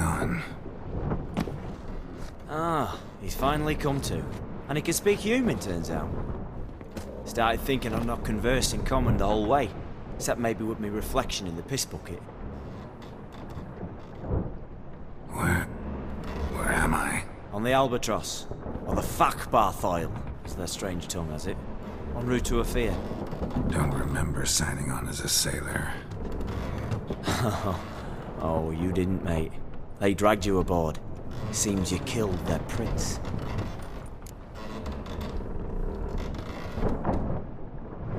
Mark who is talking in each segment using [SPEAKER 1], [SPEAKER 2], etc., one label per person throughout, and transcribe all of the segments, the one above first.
[SPEAKER 1] on?
[SPEAKER 2] Ah, he's finally come to. And he can speak human, turns out. Started thinking I'd not conversed in common the whole way, except maybe with me reflection in the piss bucket.
[SPEAKER 1] Where am I?
[SPEAKER 2] On the Albatross, or the Fakbarthoil, as their strange tongue has it, en route to Ofieri.
[SPEAKER 1] Don't remember signing on as a sailor.
[SPEAKER 2] Oh, you didn't, mate. They dragged you aboard. Seems you killed their prince.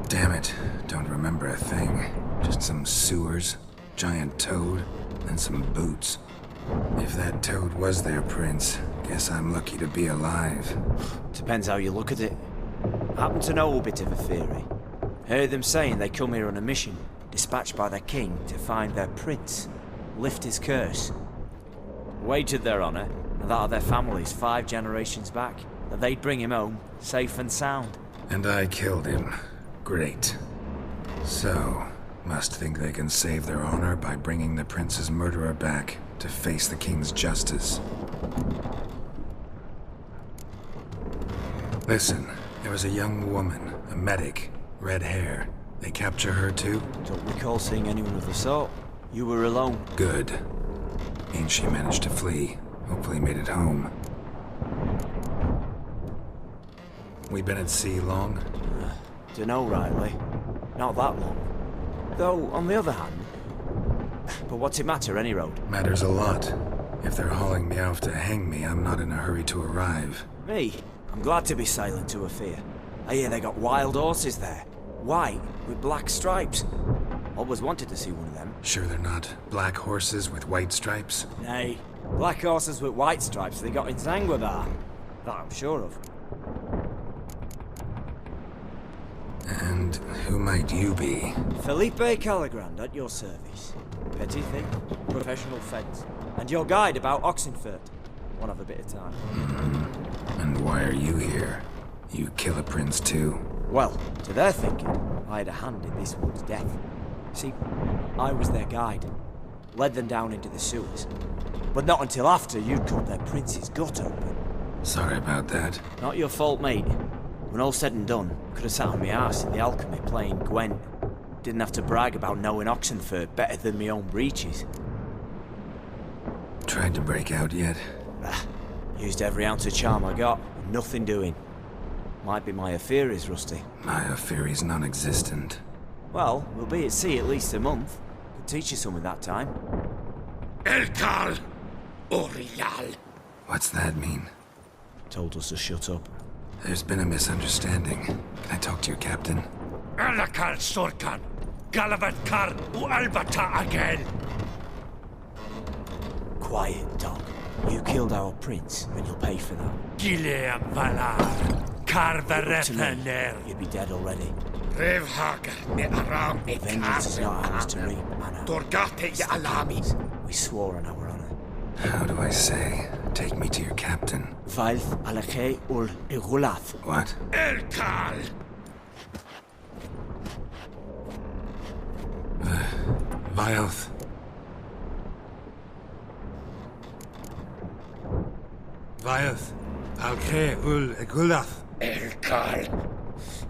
[SPEAKER 1] Damn it, don't remember a thing. Just some sewers, giant toad, and some boots. If that toad was their prince, guess I'm lucky to be alive.
[SPEAKER 2] Depends how you look at it. I happen to know a bit of Ofieri. Heard them saying they come here on a mission, dispatched by their king to find their prince, lift his curse. Wagered their honor, and that of their families 5 generations back, that they'd bring him home, safe and sound.
[SPEAKER 1] And I killed him. Great. So, must think they can save their honor by bringing the prince's murderer back to face the king's justice. Listen, there was a young woman, a medic, red hair. They capture her too?
[SPEAKER 2] Don't recall seeing anyone of the sort. You were alone.
[SPEAKER 1] Good. Means she managed to flee. Hopefully made it home. We been at sea long?
[SPEAKER 2] Dunno rightly. Not that long. Though, on the other hand... But what's it matter, any road?
[SPEAKER 1] Matters a lot. If they're hauling me off to hang me, I'm not in a hurry to arrive.
[SPEAKER 2] Me? I'm glad to be sailing to Ofieri. I hear they got wild horses there. White, with black stripes. Always wanted to see one of them.
[SPEAKER 1] Sure they're not black horses with white stripes?
[SPEAKER 2] Nay, black horses with white stripes they got in Zanguebar. That I'm sure of.
[SPEAKER 1] And who might you be?
[SPEAKER 2] Felipe Calagrand, at your service. Petty thing, professional fence. And your guide about Oxenfurt. Won't have a bit of time.
[SPEAKER 1] And why are you here? You kill a prince too?
[SPEAKER 2] Well, to their thinking, I had a hand in this one's death. See, I was their guide. Led them down into the sewers. But not until after you'd cut their prince's gut open.
[SPEAKER 1] Sorry about that.
[SPEAKER 2] Not your fault, mate. When all said and done, could have sat on my arse in the alchemy playing gwent. Didn't have to brag about knowing Oxenfurt better than my own breeches.
[SPEAKER 1] Tried to break out yet?
[SPEAKER 2] Used every ounce of charm I got, nothing doing. Might be my Ofieri's rusty.
[SPEAKER 1] My Ofieri's non-existent.
[SPEAKER 2] Well, we'll be at sea at least a month. Could teach you something that time.
[SPEAKER 3] Geralt of Rivia.
[SPEAKER 1] What's that mean?
[SPEAKER 2] Told us to shut up.
[SPEAKER 1] There's been a misunderstanding. Can I talk to your captain?
[SPEAKER 3] Alakal Sorkan, Galavat Kar Albata again.
[SPEAKER 2] Quiet, dog. You killed our prince, and you'll pay for that.
[SPEAKER 3] Gileam Valar, Carverethener.
[SPEAKER 2] You'd be dead already.
[SPEAKER 3] Revhagar me aram me
[SPEAKER 2] Vengeance is not ours to reap, Anna.
[SPEAKER 3] Dorgate ya alami.
[SPEAKER 2] We swore on our honor.
[SPEAKER 1] How do I say? Take me to your captain.
[SPEAKER 2] Vailth alake ul igulath.
[SPEAKER 1] What?
[SPEAKER 3] Elkal.
[SPEAKER 1] Vailth. Vailth. Alke ul igulath.
[SPEAKER 3] Elkal.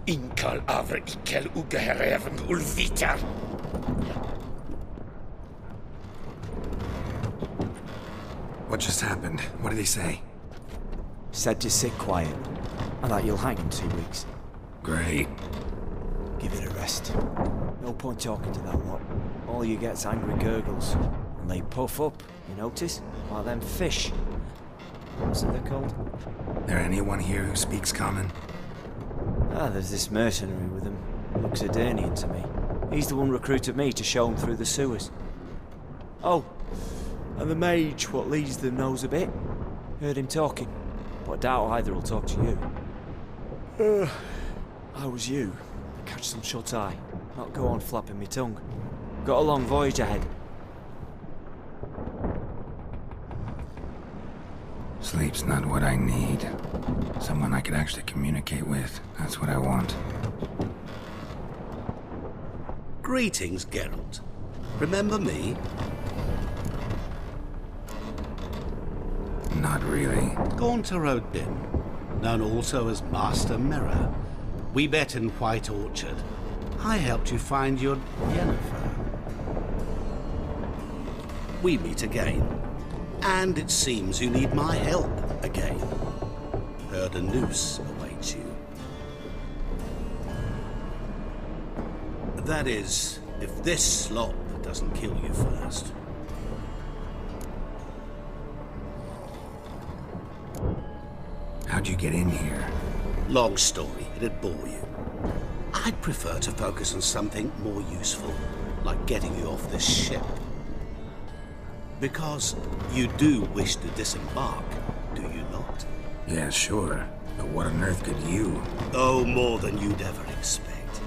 [SPEAKER 3] Inkal avre ikel ugehereven ulvitar.
[SPEAKER 1] What just happened? What did he say?
[SPEAKER 2] Said to sit quiet, and that you'll hang in 2 weeks.
[SPEAKER 1] Great.
[SPEAKER 2] Give it a rest. No point talking to that lot. All you get's angry gurgles. And they puff up, you notice? Like them fish. What's it they're called?
[SPEAKER 1] There anyone here who speaks common?
[SPEAKER 2] Ah, there's this mercenary with them. Looks Edirnian to me. He's the one recruited me to show him through the sewers. Oh, and the mage what leads them knows a bit. Heard him talking, but I doubt either will talk to you. I was you. Catch some shut-eye. Not go on flapping me tongue. Got a long voyage ahead.
[SPEAKER 1] Sleep's not what I need. Someone I could actually communicate with. That's what I want.
[SPEAKER 4] Greetings, Geralt. Remember me?
[SPEAKER 1] Not really.
[SPEAKER 4] Gaunter O'Dimm, known also as Master Mirror. We met in White Orchard. I helped you find your Yennefer. We meet again. And it seems you need my help again. Heard a noose awaits you. That is, if this slop doesn't kill you first.
[SPEAKER 1] How'd you get in here?
[SPEAKER 4] Long story, it'd bore you. I'd prefer to focus on something more useful, like getting you off this ship. Because you do wish to disembark, do you not?
[SPEAKER 1] Yeah, sure. But what on earth could you?
[SPEAKER 4] Oh, more than you'd ever expect.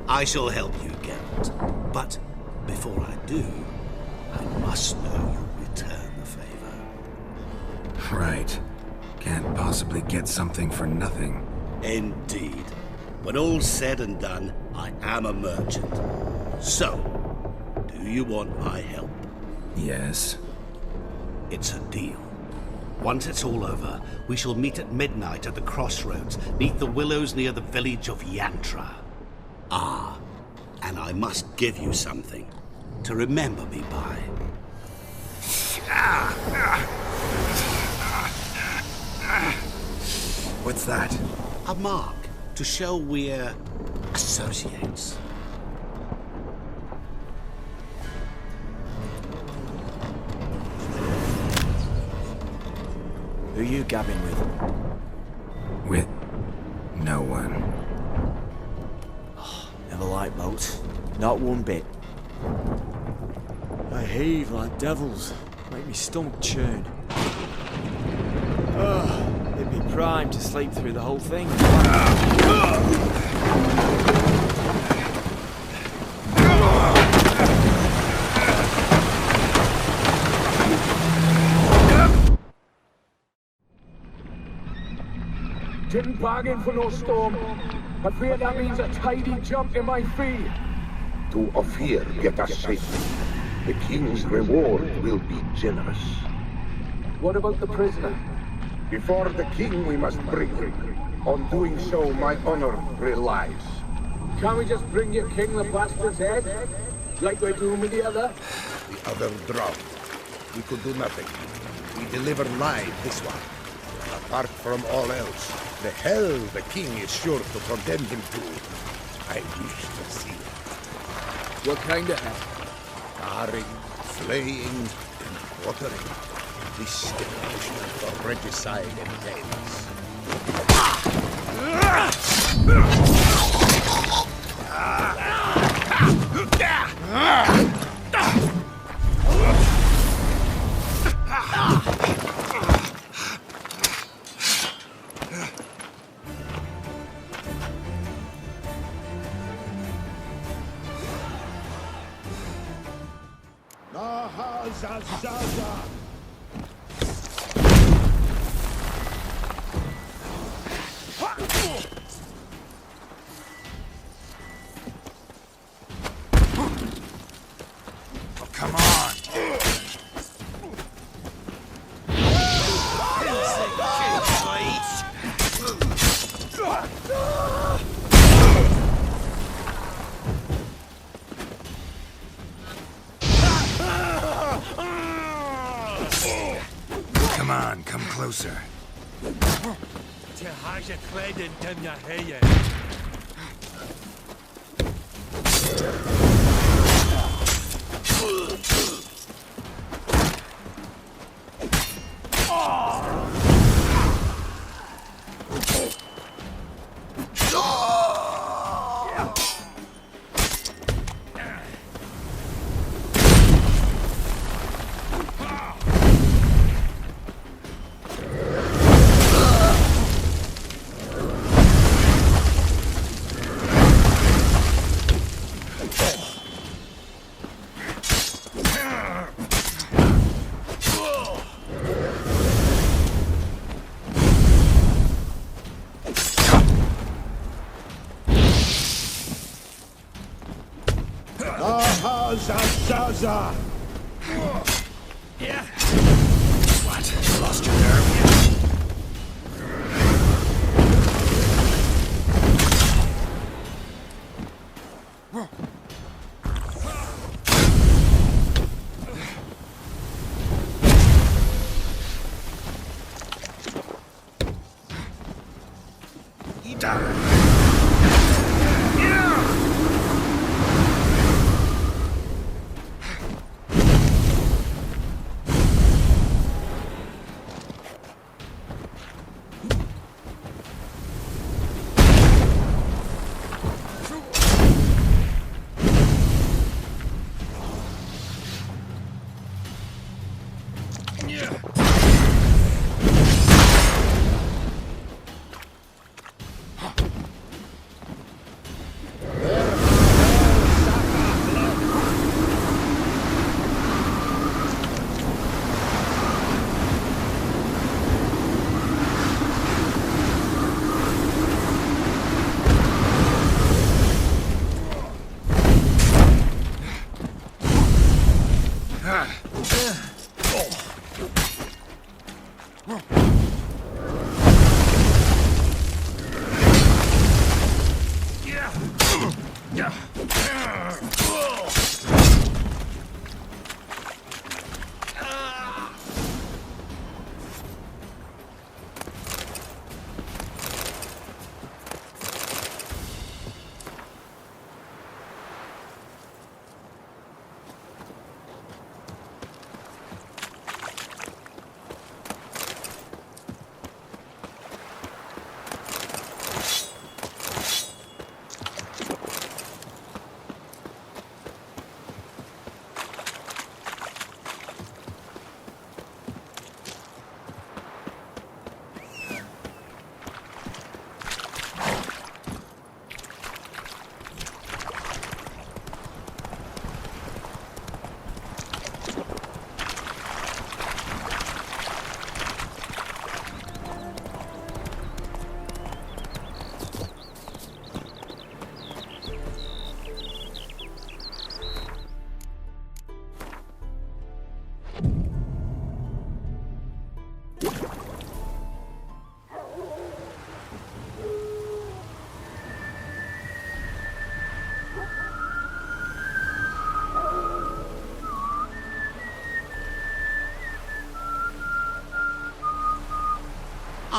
[SPEAKER 4] I shall help you, Geralt. But before I do, I must know you'll return the favor.
[SPEAKER 1] Right. Can't possibly get something for nothing.
[SPEAKER 4] Indeed. When all's said and done, I am a merchant. So, do you want my help?
[SPEAKER 1] Yes.
[SPEAKER 4] It's a deal. Once it's all over, we shall meet at midnight at the crossroads, neath the willows near the village of Yantra. Ah, and I must give you something to remember me by.
[SPEAKER 1] What's that?
[SPEAKER 4] A mark to show we're associates.
[SPEAKER 2] Who you gabbing with?
[SPEAKER 1] With no one.
[SPEAKER 2] Never liked boats. Not one bit. I heave like devils. Make me stomach churn. It'd be prime to sleep through the whole thing.
[SPEAKER 5] Didn't bargain for no storm. I fear that means a tidy jump in my fee.
[SPEAKER 6] To Ofieri get us safely. The king's reward will be generous.
[SPEAKER 5] What about the prisoner?
[SPEAKER 6] Before the king we must bring him. On doing so, my honor relies.
[SPEAKER 5] Can't we just bring your king the bastard's head? Like we're doing with the other?
[SPEAKER 6] The other drowned. We could do nothing. We deliver live this one. Apart from all else, the hell the king is sure to condemn him to. I wish to see it.
[SPEAKER 5] What kind of hell?
[SPEAKER 6] Tarring, flaying, and quartering. This the punishment for regicide entails.
[SPEAKER 1] Come on! Come on, come closer.
[SPEAKER 6] Zaza!
[SPEAKER 1] What? Lost your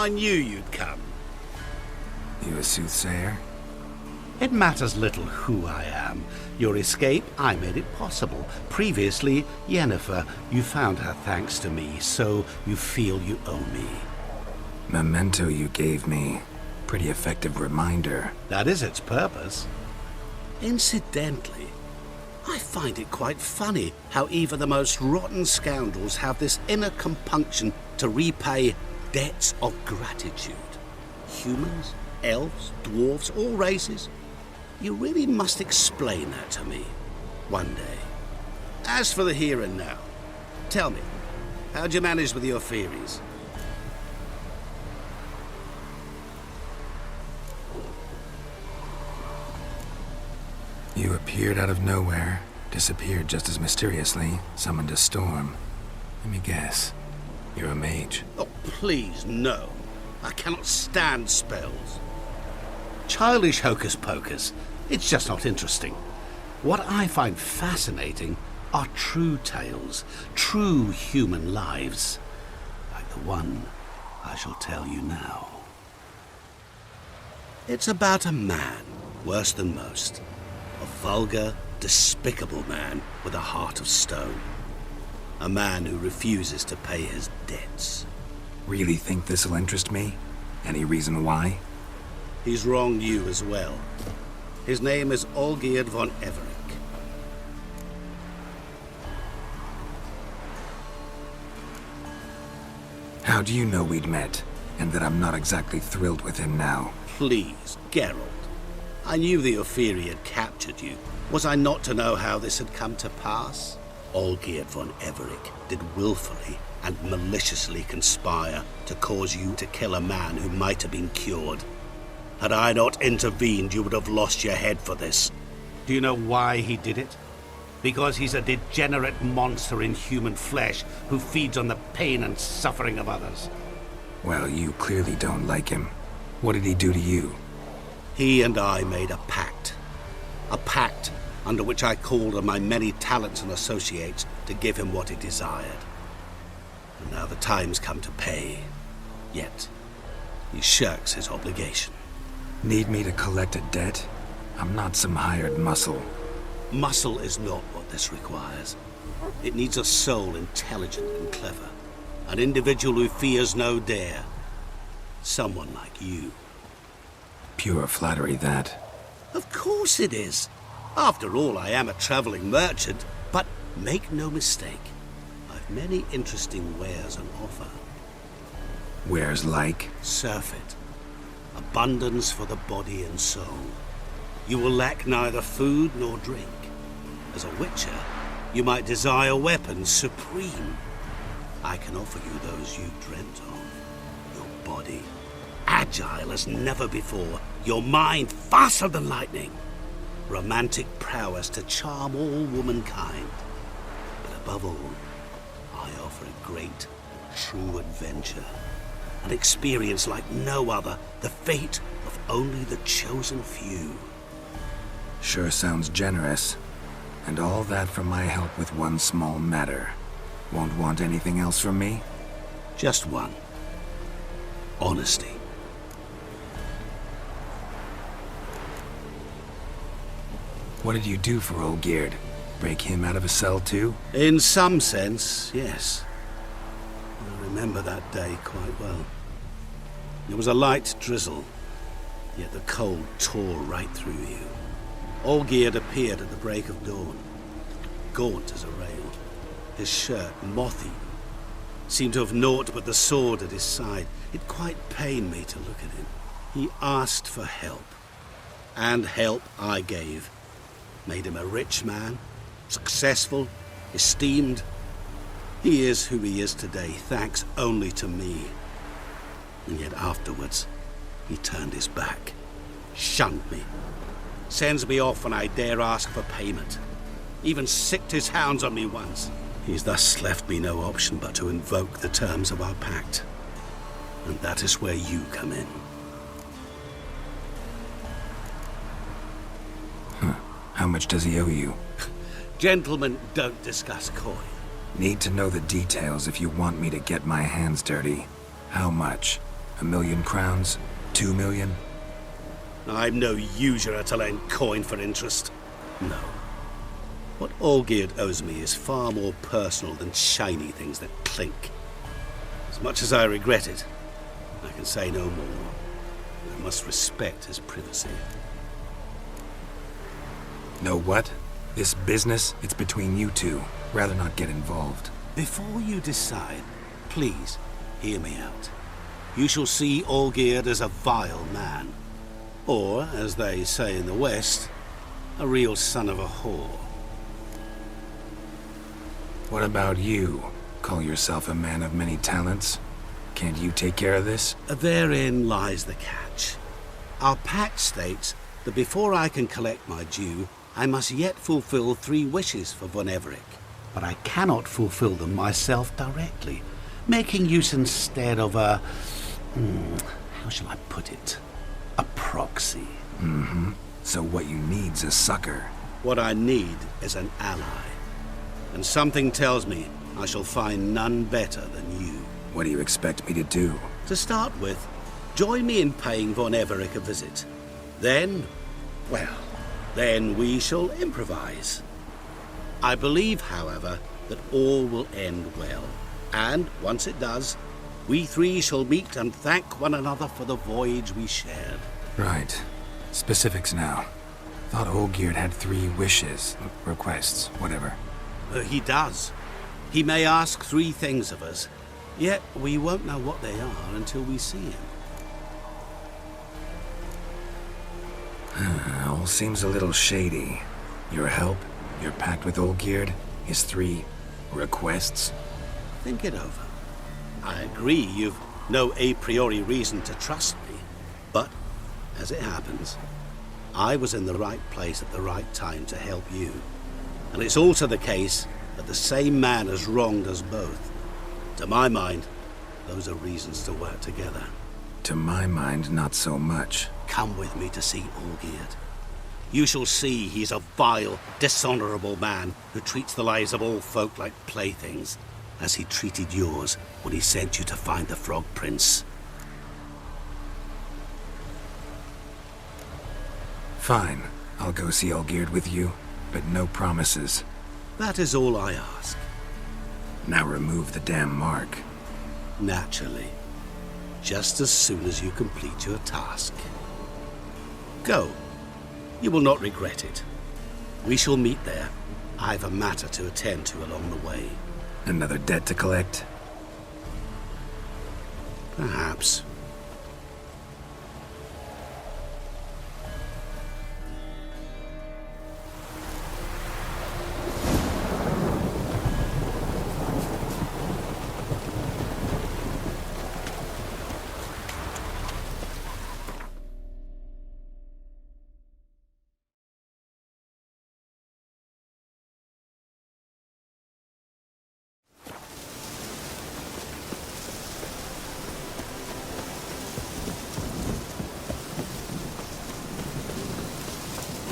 [SPEAKER 4] I knew you'd come.
[SPEAKER 1] You a soothsayer?
[SPEAKER 4] It matters little who I am. Your escape, I made it possible. Previously, Yennefer, you found her thanks to me, so you feel you owe me.
[SPEAKER 1] Memento you gave me. Pretty effective reminder.
[SPEAKER 4] That is its purpose. Incidentally, I find it quite funny how even the most rotten scoundrels have this inner compunction to repay debts of gratitude. Humans, elves, dwarves, all races. You really must explain that to me one day. As for the here and now, tell me, how'd you manage with your Ofieris?
[SPEAKER 1] You appeared out of nowhere, disappeared just as mysteriously, summoned a storm. Let me guess. You're a mage.
[SPEAKER 4] Oh, please, no. I cannot stand spells. Childish hocus pocus. It's just not interesting. What I find fascinating are true tales, true human lives, like the one I shall tell you now. It's about a man, worse than most. A vulgar, despicable man with a heart of stone. A man who refuses to pay his debts.
[SPEAKER 1] Really think this'll interest me? Any reason why?
[SPEAKER 4] He's wronged you as well. His name is Olgierd von Everec.
[SPEAKER 1] How do you know we'd met, and that I'm not exactly thrilled with him now?
[SPEAKER 4] Please, Geralt. I knew the Ofieri had captured you. Was I not to know how this had come to pass? Olgierd von Everec did willfully and maliciously conspire to cause you to kill a man who might have been cured. Had I not intervened, you would have lost your head for this. Do you know why he did it? Because he's a degenerate monster in human flesh who feeds on the pain and suffering of others.
[SPEAKER 1] Well, you clearly don't like him. What did he do to you?
[SPEAKER 4] He and I made a pact. A pact under which I called on my many talents and associates to give him what he desired. And now the time's come to pay. Yet, he shirks his obligation.
[SPEAKER 1] Need me to collect a debt? I'm not some hired muscle.
[SPEAKER 4] Muscle is not what this requires. It needs a soul intelligent and clever. An individual who fears no dare. Someone like you.
[SPEAKER 1] Pure flattery, that.
[SPEAKER 4] Of course it is. After all, I am a traveling merchant. But make no mistake, I've many interesting wares on offer.
[SPEAKER 1] Wares like?
[SPEAKER 4] Surfeit. Abundance for the body and soul. You will lack neither food nor drink. As a witcher, you might desire weapons supreme. I can offer you those you dreamt of. Your body, agile as never before. Your mind, faster than lightning. Romantic prowess to charm all womankind. But above all, I offer a great, true adventure. An experience like no other. The fate of only the chosen few.
[SPEAKER 1] Sure sounds generous. And all that for my help with one small matter. Won't want anything else from me?
[SPEAKER 4] Just one. Honesty.
[SPEAKER 1] What did you do for Olgierd? Break him out of a cell too?
[SPEAKER 4] In some sense, yes. I remember that day quite well. There was a light drizzle, yet the cold tore right through you. Olgierd appeared at the break of dawn, gaunt as a rail, his shirt moth-eaten, seemed to have naught but the sword at his side. It quite pained me to look at him. He asked for help, and help I gave. Made him a rich man, successful, esteemed. He is who he is today, thanks only to me. And yet afterwards, he turned his back, shunned me, sends me off when I dare ask for payment. Even sicked his hounds on me once. He's thus left me no option but to invoke the terms of our pact. And that is where you come in.
[SPEAKER 1] How much does he owe you?
[SPEAKER 4] Gentlemen don't discuss coin.
[SPEAKER 1] Need to know the details if you want me to get my hands dirty. How much? 1,000,000 crowns? 2 million?
[SPEAKER 4] I'm no usurer to lend coin for interest. No. What Olgierd owes me is far more personal than shiny things that clink. As much as I regret it, I can say no more. I must respect his privacy.
[SPEAKER 1] Know what? This business, it's between you two. Rather not get involved.
[SPEAKER 4] Before you decide, please hear me out. You shall see Olgierd as a vile man. Or, as they say in the West, a real son of a whore.
[SPEAKER 1] What about you? Call yourself a man of many talents? Can't you take care of this?
[SPEAKER 4] Therein lies the catch. Our pact states that before I can collect my due, I must yet fulfill 3 wishes for von Everec. But I cannot fulfill them myself directly, making use instead of a... how shall I put it? A proxy.
[SPEAKER 1] So what you need's a sucker.
[SPEAKER 4] What I need is an ally. And something tells me I shall find none better than you.
[SPEAKER 1] What do you expect me to do?
[SPEAKER 4] To start with, join me in paying von Everec a visit. Then, well, then we shall improvise. I believe, however, that all will end well. And once it does, we 3 shall meet and thank one another for the voyage we shared.
[SPEAKER 1] Right. Specifics now. Thought Olgierd had 3 wishes, requests, whatever.
[SPEAKER 4] He does. He may ask 3 things of us, yet we won't know what they are until we see him.
[SPEAKER 1] All seems a little shady. Your help, your pact with Olgierd, his 3 requests.
[SPEAKER 4] Think it over. I agree you've no a priori reason to trust me, but, as it happens, I was in the right place at the right time to help you. And it's also the case that the same man has wronged us both. To my mind, those are reasons to work together.
[SPEAKER 1] To my mind, not so much.
[SPEAKER 4] Come with me to see Olgierd. You shall see he's a vile, dishonorable man who treats the lives of all folk like playthings, as he treated yours when he sent you to find the Frog Prince.
[SPEAKER 1] Fine. I'll go see Olgierd with you, but no promises.
[SPEAKER 4] That is all I ask.
[SPEAKER 1] Now remove the damn mark.
[SPEAKER 4] Naturally. Just as soon as you complete your task. Go. You will not regret it. We shall meet there. I've a matter to attend to along the way.
[SPEAKER 1] Another debt to collect?
[SPEAKER 4] Perhaps.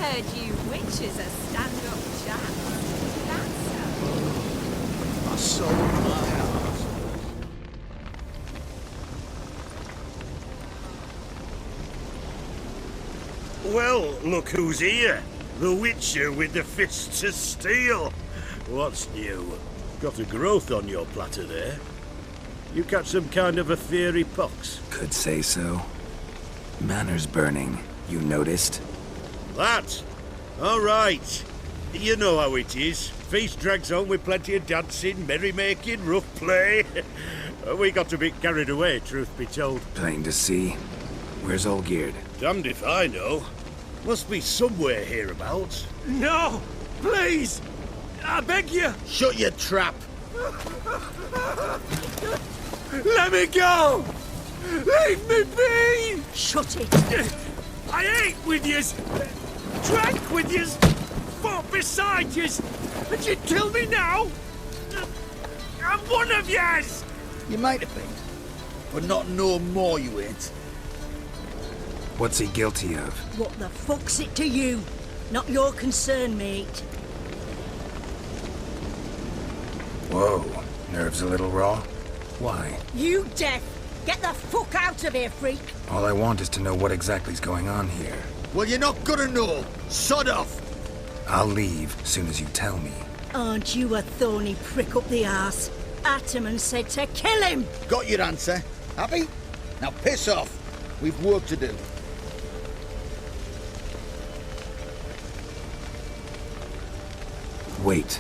[SPEAKER 7] Heard you witches are stand-up chaps. That's so.
[SPEAKER 6] I sold my house.
[SPEAKER 8] Well, look who's here. The Witcher with the fists of steel. What's new? Got a growth on your platter there. You catch some kind of Ofieri pox?
[SPEAKER 1] Could say so. Manor's burning. You noticed?
[SPEAKER 8] That? All right. You know how it is. Feast drags on with plenty of dancing, merrymaking, rough play. We got a bit carried away, truth be told.
[SPEAKER 1] Plain to see. Where's Olgierd?
[SPEAKER 8] Damned if I know. Must be somewhere hereabouts.
[SPEAKER 3] No! Please! I beg you!
[SPEAKER 6] Shut your trap!
[SPEAKER 3] Let me go! Leave me be!
[SPEAKER 7] Shut it!
[SPEAKER 3] I ate with yous! Drank with yous! Fought beside yous! And you'd kill me now? I'm one of yous!
[SPEAKER 6] You might have been, but not no more you ain't.
[SPEAKER 1] What's he guilty of?
[SPEAKER 9] What the fuck's it to you? Not your concern, mate.
[SPEAKER 1] Whoa. Nerves a little raw? Why?
[SPEAKER 9] You deaf! Get the fuck out of here, freak!
[SPEAKER 1] All I want is to know what exactly's going on here.
[SPEAKER 6] Well, you're not gonna know. Sod off!
[SPEAKER 1] I'll leave soon as you tell me.
[SPEAKER 9] Aren't you a thorny prick up the arse? Ataman said to kill him!
[SPEAKER 6] Got your answer. Happy? Now piss off. We've work to do.
[SPEAKER 1] Wait.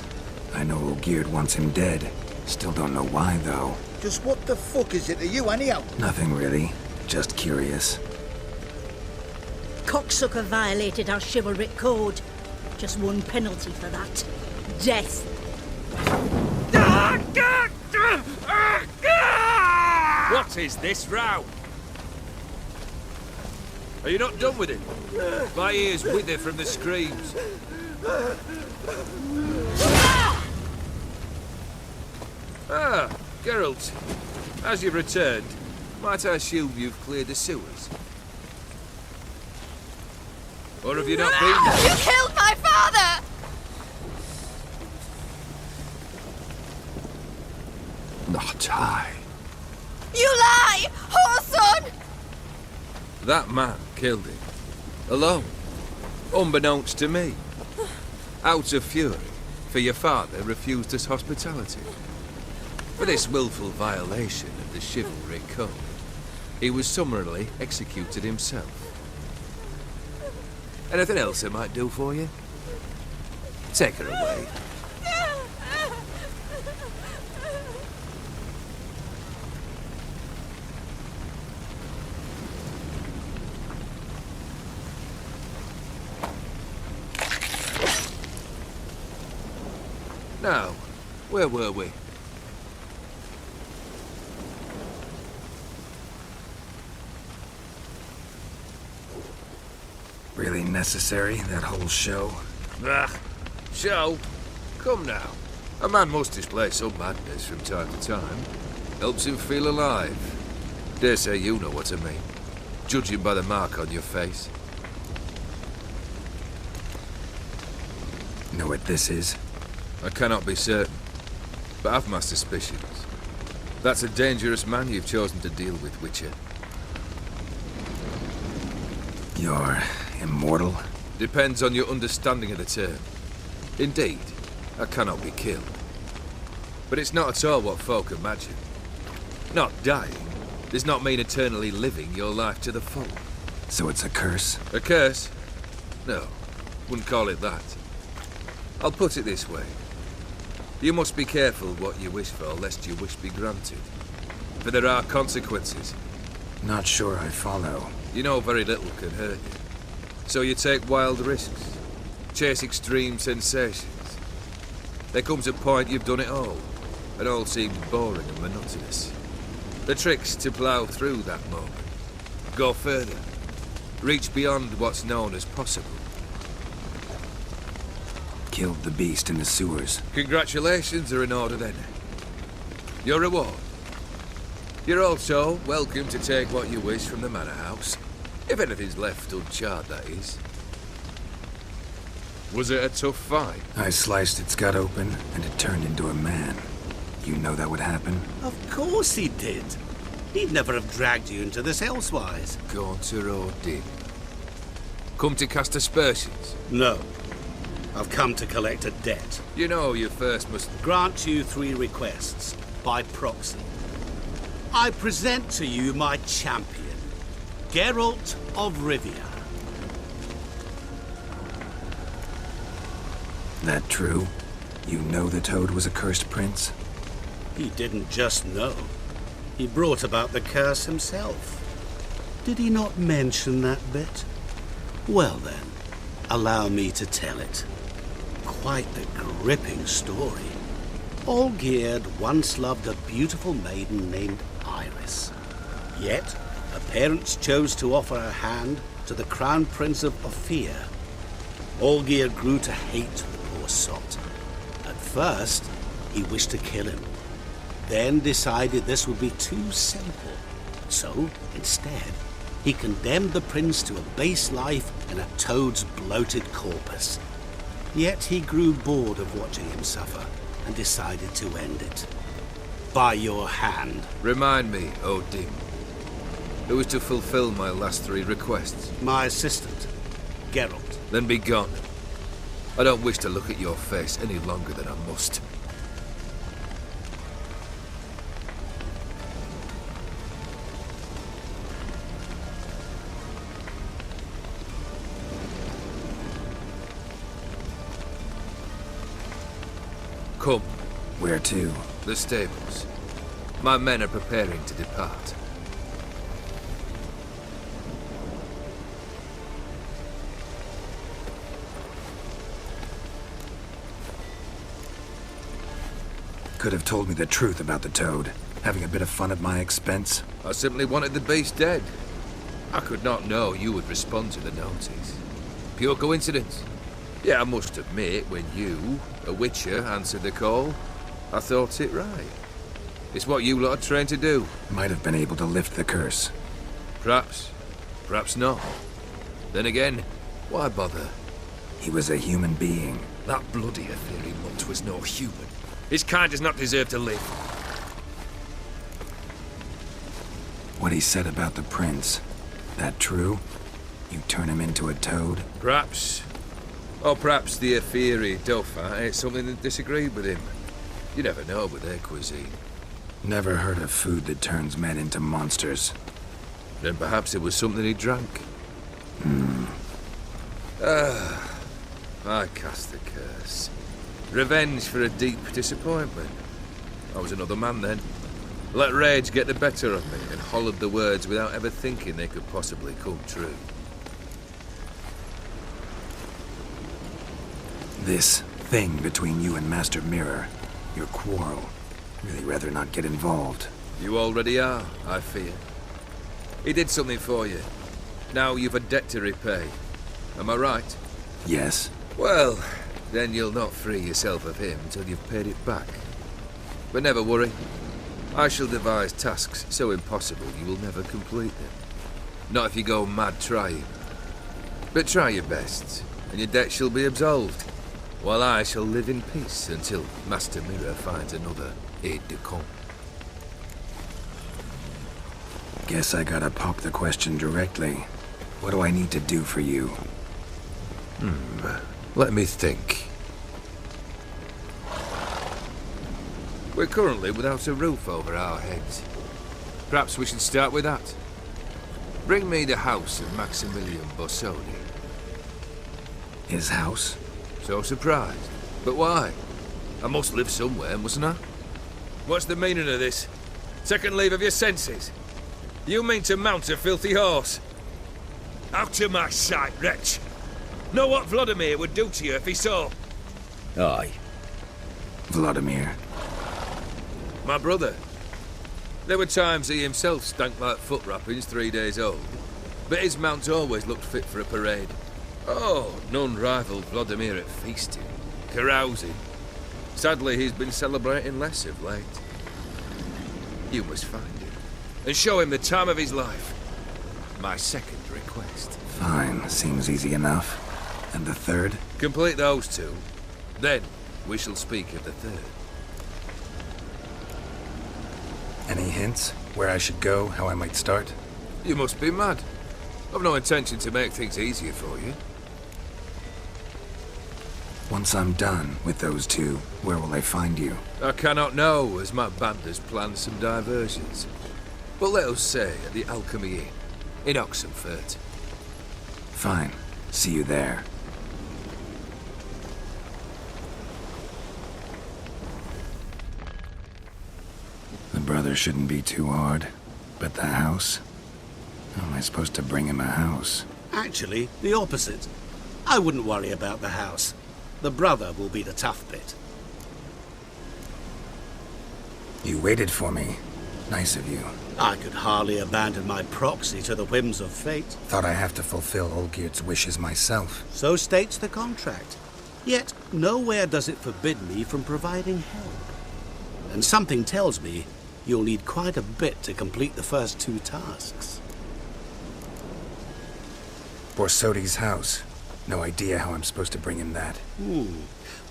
[SPEAKER 1] I know Olgierd wants him dead. Still don't know why, though.
[SPEAKER 6] Just what the fuck is it to you, anyhow?
[SPEAKER 1] Nothing really. Just curious.
[SPEAKER 9] Cocksucker violated our chivalric code. Just one penalty for that. Death.
[SPEAKER 10] What is this row? Are you not done with him? My ears wither from the screams. Ah, Geralt. As you've returned, might I assume you've cleared the sewers? Or have you not been there?
[SPEAKER 7] You killed my father!
[SPEAKER 1] Not I.
[SPEAKER 7] You lie! Whoreson!
[SPEAKER 10] That man killed him. Alone. Unbeknownst to me. Out of fury, for your father refused us hospitality. For this willful violation of the chivalry code, he was summarily executed himself. Anything else I might do for you? Take her away. Now, where were we?
[SPEAKER 1] Really necessary, that whole show?
[SPEAKER 10] Ah, show? Come now. A man must display some madness from time to time. Helps him feel alive. Dare say you know what I mean. Judging by the mark on your face.
[SPEAKER 1] Know what this is?
[SPEAKER 10] I cannot be certain, but I've my suspicions. That's a dangerous man you've chosen to deal with, Witcher.
[SPEAKER 1] You're immortal?
[SPEAKER 10] Depends on your understanding of the term. Indeed, I cannot be killed. But it's not at all what folk imagine. Not dying does not mean eternally living your life to the full.
[SPEAKER 1] So it's a curse?
[SPEAKER 10] A curse? No, wouldn't call it that. I'll put it this way. You must be careful what you wish for, lest your wish be granted. For there are consequences.
[SPEAKER 1] Not sure I follow.
[SPEAKER 10] You know very little can hurt you. So you take wild risks. Chase extreme sensations. There comes a point you've done it all. It all seems boring and monotonous. The trick's to plough through that moment. Go further. Reach beyond what's known as possible.
[SPEAKER 1] Killed the beast in the sewers.
[SPEAKER 10] Congratulations are in order then. Your reward. You're also welcome to take what you wish from the manor house. If anything's left uncharred, that is. Was it a tough fight?
[SPEAKER 1] I sliced its gut open, and it turned into a man. You know that would happen?
[SPEAKER 4] Of course he did. He'd never have dragged you into this elsewise.
[SPEAKER 10] Gaunter O'Dimm. Come to cast aspersions?
[SPEAKER 4] No. I've come to collect a debt.
[SPEAKER 10] You know you first must...
[SPEAKER 4] Grant you 3 requests, by proxy. I present to you my champion, Geralt of Rivia.
[SPEAKER 1] That true? You know the Toad was a cursed prince?
[SPEAKER 4] He didn't just know. He brought about the curse himself. Did he not mention that bit? Well then, allow me to tell it. Quite the gripping story. Olgierd once loved a beautiful maiden named Iris. Yet, her parents chose to offer her hand to the Crown Prince of Ofieri. Olgierd grew to hate the poor sot. At first, he wished to kill him. Then decided this would be too simple. So, instead, he condemned the prince to a base life in a toad's bloated corpus. Yet he grew bored of watching him suffer and decided to end it. By your hand.
[SPEAKER 10] Remind me, O'Dimm. Who was to fulfill my last 3 requests?
[SPEAKER 4] My assistant, Geralt.
[SPEAKER 10] Then be gone. I don't wish to look at your face any longer than I must. Come.
[SPEAKER 1] Where to?
[SPEAKER 10] The stables. My men are preparing to depart.
[SPEAKER 1] Could have told me the truth about the Toad, having a bit of fun at my expense.
[SPEAKER 10] I simply wanted the beast dead. I could not know you would respond to the notice. Pure coincidence. Yeah, I must admit, when you, a witcher, answered the call, I thought it right. It's what you lot are trained to do.
[SPEAKER 1] Might have been able to lift the curse.
[SPEAKER 10] Perhaps. Perhaps not. Then again, why bother?
[SPEAKER 1] He was a human being.
[SPEAKER 10] That bloody Ofieri mutt was no human. His kind does not deserve to live.
[SPEAKER 1] What he said about the prince, that true? You turn him into a toad?
[SPEAKER 10] Perhaps. Or perhaps the Ofieri Dauphin ate something that disagreed with him. You never know with their cuisine.
[SPEAKER 1] Never heard of food that turns men into monsters.
[SPEAKER 10] Then perhaps it was something he drank. I cast the curse. Revenge for a deep disappointment. I was another man then. Let rage get the better of me and hollered the words without ever thinking they could possibly come true.
[SPEAKER 1] This thing between you and Master Mirror, your quarrel, really rather not get involved.
[SPEAKER 10] You already are, I fear. He did something for you. Now you've a debt to repay. Am I right?
[SPEAKER 1] Yes.
[SPEAKER 10] Well, then you'll not free yourself of him till you've paid it back. But never worry. I shall devise tasks so impossible you will never complete them. Not if you go mad trying. But try your best, and your debt shall be absolved, while I shall live in peace until Master Mirror finds another aide-de-camp.
[SPEAKER 1] Guess I gotta pop the question directly. What do I need to do for you?
[SPEAKER 10] Let me think. We're currently without a roof over our heads. Perhaps we should start with that. Bring me the house of Maximilian Borsodi.
[SPEAKER 1] His house?
[SPEAKER 10] So surprised. But why? I must live somewhere, mustn't I? What's the meaning of this? Second leave of your senses? You mean to mount a filthy horse? Out of my sight, wretch! Know what Vladimir would do to you if he saw?
[SPEAKER 1] Aye. Vladimir.
[SPEAKER 10] My brother. There were times he himself stank like foot wrappings 3 days old, but his mount always looked fit for a parade. Oh, none rivaled Vladimir at feasting, carousing. Sadly, he's been celebrating less of late. You must find him, and show him the time of his life. My second request.
[SPEAKER 1] Fine, seems easy enough. And the third?
[SPEAKER 10] Complete those two. Then, we shall speak of the third.
[SPEAKER 1] Any hints? Where I should go, how I might start?
[SPEAKER 10] You must be mad. I've no intention to make things easier for you.
[SPEAKER 1] Once I'm done with those two, where will I find you?
[SPEAKER 10] I cannot know, as my band has planned some diversions. But let us say at the Alchemy Inn, in Oxenfurt.
[SPEAKER 1] Fine. See you there. The brother shouldn't be too hard. But the house? How am I supposed to bring him a house?
[SPEAKER 4] Actually, the opposite. I wouldn't worry about the house. The brother will be the tough bit.
[SPEAKER 1] You waited for me. Nice of you.
[SPEAKER 4] I could hardly abandon my proxy to the whims of fate.
[SPEAKER 1] Thought I have to fulfill Olgierd's wishes myself.
[SPEAKER 4] So states the contract. Yet, nowhere does it forbid me from providing help. And something tells me you'll need quite a bit to complete the first two tasks.
[SPEAKER 1] Borsodi's house. No idea how I'm supposed to bring him that.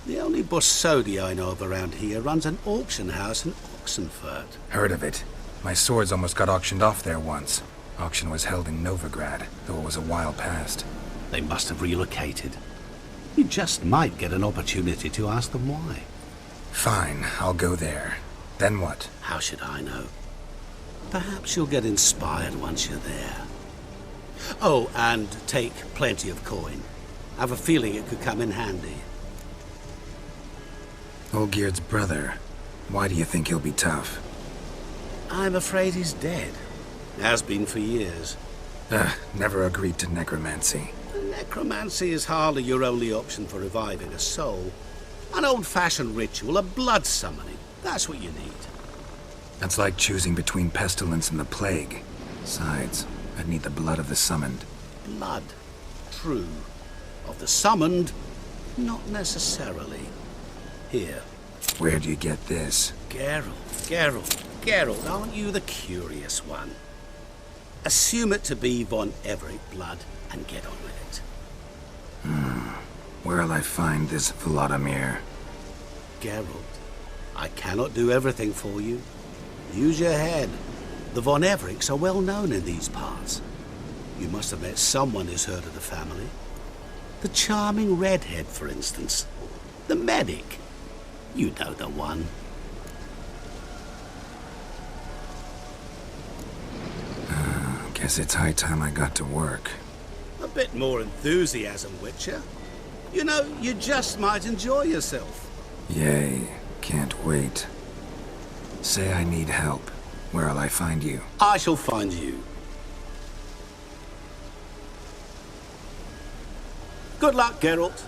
[SPEAKER 4] The only Borsodi I know of around here runs an auction house in Oxenfurt.
[SPEAKER 1] Heard of it. My swords almost got auctioned off there once. Auction was held in Novigrad, though it was a while past.
[SPEAKER 4] They must have relocated. You just might get an opportunity to ask them why.
[SPEAKER 1] Fine, I'll go there. Then what?
[SPEAKER 4] How should I know? Perhaps you'll get inspired once you're there. Oh, and take plenty of coin. I have a feeling it could come in handy.
[SPEAKER 1] Olgierd's brother. Why do you think he'll be tough?
[SPEAKER 4] I'm afraid he's dead. Has been for years.
[SPEAKER 1] Never agreed to necromancy.
[SPEAKER 4] Necromancy is hardly your only option for reviving a soul. An old-fashioned ritual, a blood summoning. That's what you need.
[SPEAKER 1] That's like choosing between pestilence and the plague. Besides, I'd need the blood of the summoned.
[SPEAKER 4] Blood. True. Of the summoned, not necessarily. Here.
[SPEAKER 1] Where'd you get this?
[SPEAKER 4] Geralt, aren't you the curious one? Assume it to be von Everec blood and get on with it.
[SPEAKER 1] Where'll I find this Vladimir?
[SPEAKER 4] Geralt, I cannot do everything for you. Use your head. The von Everecs are well known in these parts. You must have met someone who's heard of the family. The charming redhead, for instance. The medic. You know the one.
[SPEAKER 1] Guess it's high time I got to work.
[SPEAKER 4] A bit more enthusiasm, Witcher. You know, you just might enjoy yourself.
[SPEAKER 1] Yay. Can't wait. Say I need help. Where'll I find you?
[SPEAKER 4] I shall find you. Good luck, Geralt.